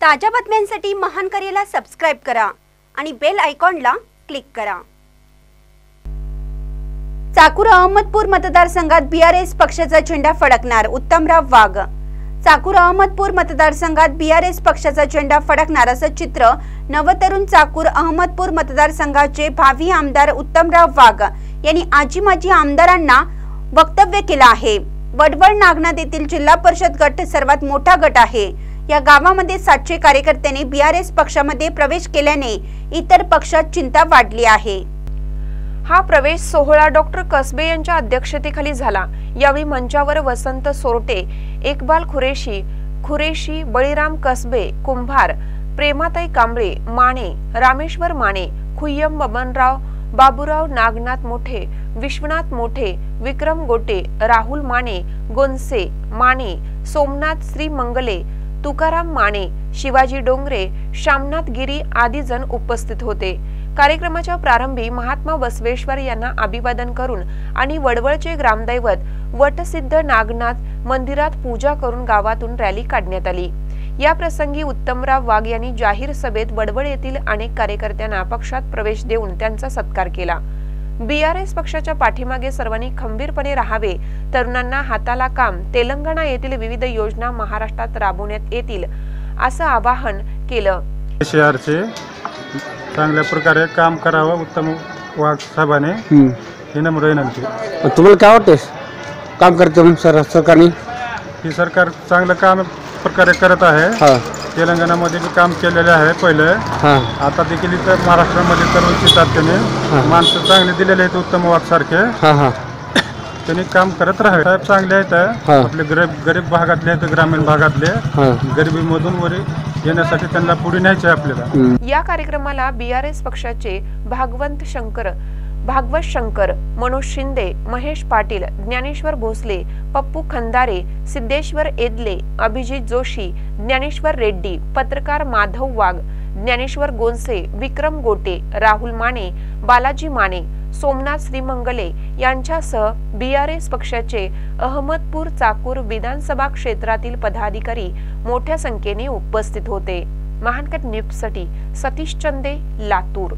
ताज्या बातम्यांसाठी महान करेला सबस्क्राइब करा आणि बेल आयकॉनला क्लिक करा। चाकूर अहमदपूर मतदारसंघात बीआरएस पक्षाचा झेंडा फडकणार, उत्तमराव वाघ। चाकूर अहमदपूर मतदारसंघात बीआरएस पक्षाचा झेंडा फडकणार असं चित्र नवतरुण चाकूर अहमदपूर मतदारसंघाचे भावी आमदार उत्तमराव वाघ यांनी आजी माजी आमदारांना वक्तव्य केलं आहे। वडवळ नागनाथ येथील जिल्हा परिषद गट सर्वात मोठा गट आहे। या गावामध्ये 700 कार्यकर्त्यांनी बीआरएस पक्षामध्ये प्रवेश केल्याने इतर पक्षात चिंता वाढली आहे। हा प्रवेश सोहळा डॉक्टर कसबे यांच्या अध्यक्षतेखाली झाला। यावेळी मंचावर वसंत सोरटे, इकबाल खुरेशी, बळीराम कसबे, कुंभार, प्रेमाताई कांबळे, माने, रामेश्वर माने, खुय्यम बबनराव, बाबूराव नागनाथ मोठे, विश्वनाथ मोठे, विक्रम गोटे, राहुल माने, गोंसे माने, सोमनाथ श्रीमंगले, तुकाराम माने, शिवाजी डोंगरे, श्यामनाथ गिरी आदी जण उपस्थित होते। कार्यक्रमाच्या प्रारंभी महात्मा बसवेश्वर यांना अभिवादन करून आणि वडवळचे ग्रामदैवत वटसिद्ध नागनाथ मंदिरात पूजा करून गावातून रॅली काढण्यात आली। या प्रसंगी उत्तमराव वाघ यांनी जाहीर सभेत वडवळ येथील अनेक कार्यकर्त्यांना पक्षात प्रवेश देऊन त्यांचा सत्कार केला। बीआरएस पक्षाच्या पाठीमागे सर्वांनी खंबीरपणे राहावे, तरुणांना हाताला काम, तेलंगणा येथील विविध योजना महाराष्ट्रात राबवण्यात येतील असं आवाहन केलं। शहराचे चांगल्या प्रकारे काम करावं उत्तम वाघ साहेबांनी ही नम्र विनंती। तुम्हाला काय वाटते काम करते सरकारने? ही सरकार चांगलं काम प्रकारे करत आहे। तेलंगणामध्ये भी काम केलेले आहे पहिले, आता देखील इतर महाराष्ट्रामध्ये तरुण चितात्याने माणसं चांगले दिलेले आहेत उत्तम वाघ सारखे। त्यांनी काम करत राहावे। साहेब चांगले आहेत, आपले गरीब भागातले आहेत, ग्रामीण भागातले गरिबीमधून वर येण्यासाठी त्यांना पुढे न्यायचे आपल्याला। या कार्यक्रमाला बीआरएस पक्षाचे भागवत शंकर, मनोज शिंदे, महेश पाटील, ज्ञानेश्वर भोसले, पप्पू खंदारे, सिद्धेश्वर एदले, अभिजित जोशी, ज्ञानेश्वर रेड्डी, पत्रकार माधव वाघ, ज्ञानेश्वर गोंसे, विक्रम गोटे, राहुल माने, बालाजी माने, सोमनाथ श्रीमंगले यांच्यासह बीआरएस पक्षाचे अहमदपूर चाकूर विधानसभा क्षेत्रातील पदाधिकारी मोठ्या संख्येने उपस्थित होते। महानकर न्यूजसाठी सतीश चंदे, लातूर।